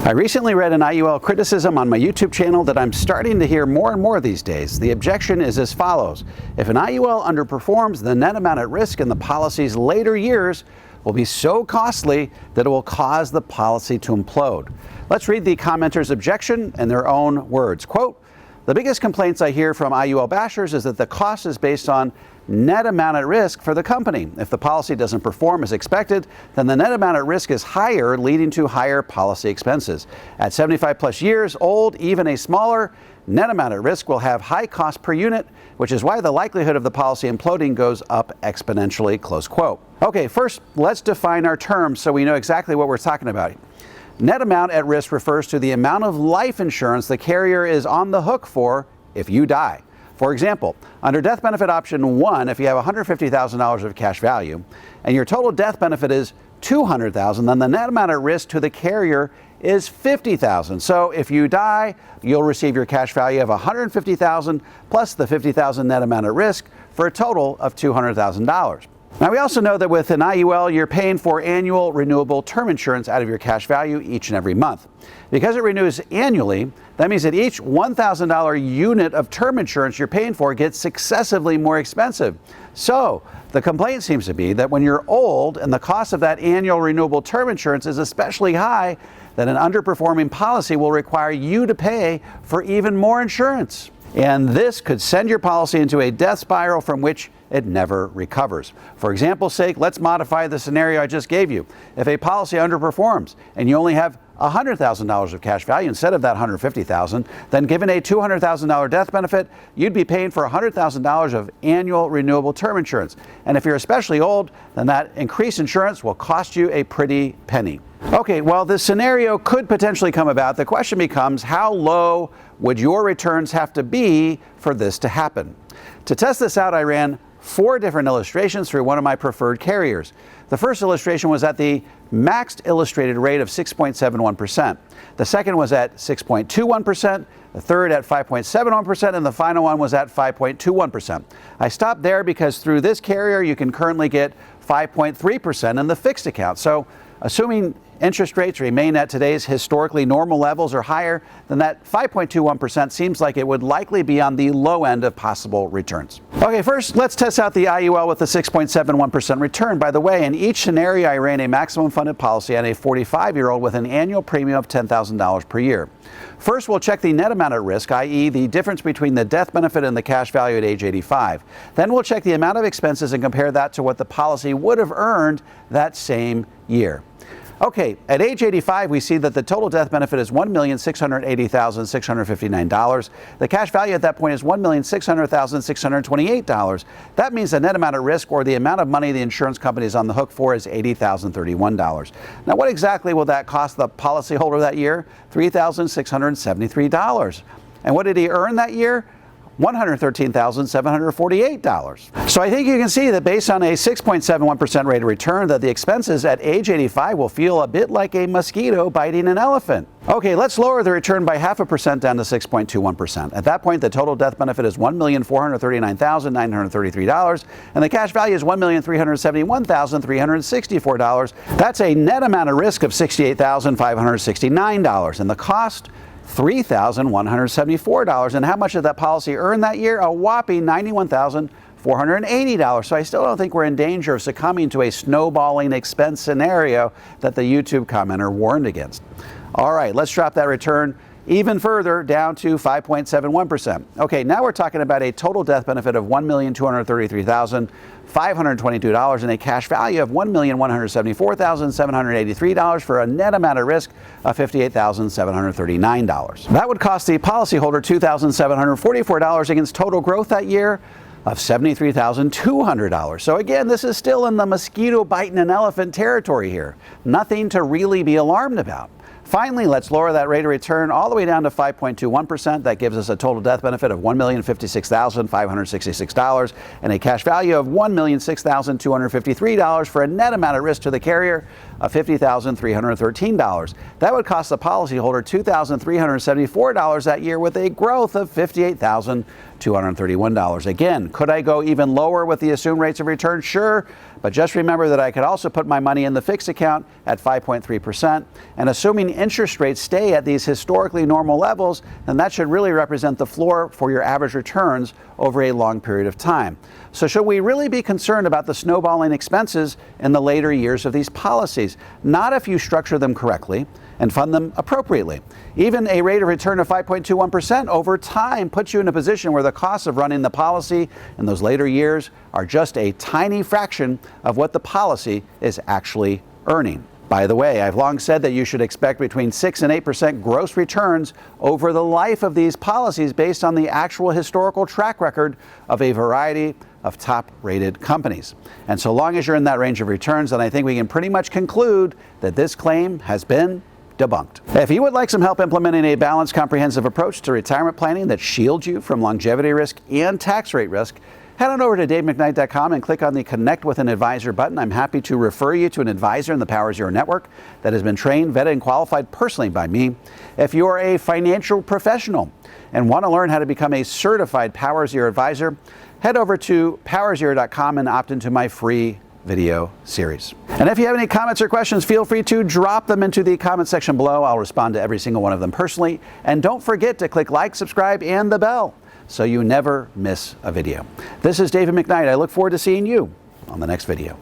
I recently read an IUL criticism on my YouTube channel that I'm starting to hear more and more these days. The objection is as follows. If an IUL underperforms, the net amount at risk in the policy's later years will be so costly that it will cause the policy to implode. Let's read the commenter's objection in their own words. Quote, "The biggest complaints I hear from IUL bashers is that the cost is based on net amount at risk for the company. If the policy doesn't perform as expected, then the net amount at risk is higher, leading to higher policy expenses. At 75 plus years old, even a smaller net amount at risk will have high cost per unit, which is why the likelihood of the policy imploding goes up exponentially," close quote. Okay, first, let's define our terms so we know exactly what we're talking about. Net amount at risk refers to the amount of life insurance the carrier is on the hook for if you die. For example, under death benefit option 1, if you have $150,000 of cash value and your total death benefit is $200,000, then the net amount at risk to the carrier is $50,000. So if you die, you'll receive your cash value of $150,000 plus the $50,000 net amount at risk for a total of $200,000. Now, we also know that with an IUL, you're paying for annual renewable term insurance out of your cash value each and every month. Because it renews annually, that means that each $1,000 unit of term insurance you're paying for gets successively more expensive. So the complaint seems to be that when you're old and the cost of that annual renewable term insurance is especially high, that an underperforming policy will require you to pay for even more insurance. And this could send your policy into a death spiral from which it never recovers. For example's sake, let's modify the scenario I just gave you. If a policy underperforms and you only have $100,000 of cash value instead of that $150,000, then given a $200,000 death benefit, you'd be paying for $100,000 of annual renewable term insurance. And if you're especially old, then that increased insurance will cost you a pretty penny. Okay, well, this scenario could potentially come about. The question becomes, how low would your returns have to be for this to happen? To test this out, I ran 4 different illustrations through one of my preferred carriers. The first illustration was at the maxed illustrated rate of 6.71%. The second was at 6.21%, the third at 5.71%, and the final one was at 5.21%. I stopped there because through this carrier, you can currently get 5.3% in the fixed account. So assuming interest rates remain at today's historically normal levels or higher, then that 5.21% seems like it would likely be on the low end of possible returns. Okay, first let's test out the IUL with a 6.71% return. By the way, in each scenario, I ran a maximum funded policy on a 45-year-old with an annual premium of $10,000 per year. First, we'll check the net amount at risk, i.e. the difference between the death benefit and the cash value at age 85. Then we'll check the amount of expenses and compare that to what the policy would have earned that same year. Okay, at age 85, we see that the total death benefit is $1,680,659. The cash value at that point is $1,600,628. That means the net amount at risk, or the amount of money the insurance company is on the hook for, is $80,031. Now, what exactly will that cost the policyholder that year? $3,673. And what did he earn that year? $113,748. So I think you can see that based on a 6.71% rate of return, that the expenses at age 85 will feel a bit like a mosquito biting an elephant. Okay, let's lower the return by 0.5% down to 6.21%. At that point, the total death benefit is $1,439,933, and the cash value is $1,371,364. That's a net amount of risk of $68,569, and the cost, $3,174. And how much did that policy earn that year? A whopping $91,480. So I still don't think we're in danger of succumbing to a snowballing expense scenario that the YouTube commenter warned against. All right, let's drop that return even further down to 5.71%. Okay, now we're talking about a total death benefit of $1,233,522 and a cash value of $1,174,783 for a net amount at risk of $58,739. That would cost the policyholder $2,744 against total growth that year of $73,200. So again, this is still in the mosquito biting an elephant territory here. Nothing to really be alarmed about. Finally, let's lower that rate of return all the way down to 5.21%. That gives us a total death benefit of $1,056,566 and a cash value of $1,006,253 for a net amount at risk to the carrier of $50,313. That would cost the policyholder $2,374 that year with a growth of $58,231. Again, could I go even lower with the assumed rates of return? Sure, But just remember that I could also put my money in the fixed account at 5.3%, and assuming interest rates stay at these historically normal levels, then that should really represent the floor for your average returns over a long period of time. So should we really be concerned about the snowballing expenses in the later years of these policies? Not if you structure them correctly and fund them appropriately. Even a rate of return of 5.21% over time puts you in a position where the costs of running the policy in those later years are just a tiny fraction of what the policy is actually earning. By the way, I've long said that you should expect between 6 and 8% gross returns over the life of these policies based on the actual historical track record of a variety of top-rated companies. And so long as you're in that range of returns, then I think we can pretty much conclude that this claim has been debunked. If you would like some help implementing a balanced, comprehensive approach to retirement planning that shields you from longevity risk and tax rate risk, head on over to davemcknight.com and click on the Connect with an Advisor button. I'm happy to refer you to an advisor in the Power Zero network that has been trained, vetted, and qualified personally by me. If you're a financial professional and want to learn how to become a certified Power Zero advisor, head over to powerzero.com and opt into my free video series. And if you have any comments or questions, feel free to drop them into the comment section below. I'll respond to every single one of them personally. And don't forget to click like, subscribe, and the bell so you never miss a video. This is David McKnight. I look forward to seeing you on the next video.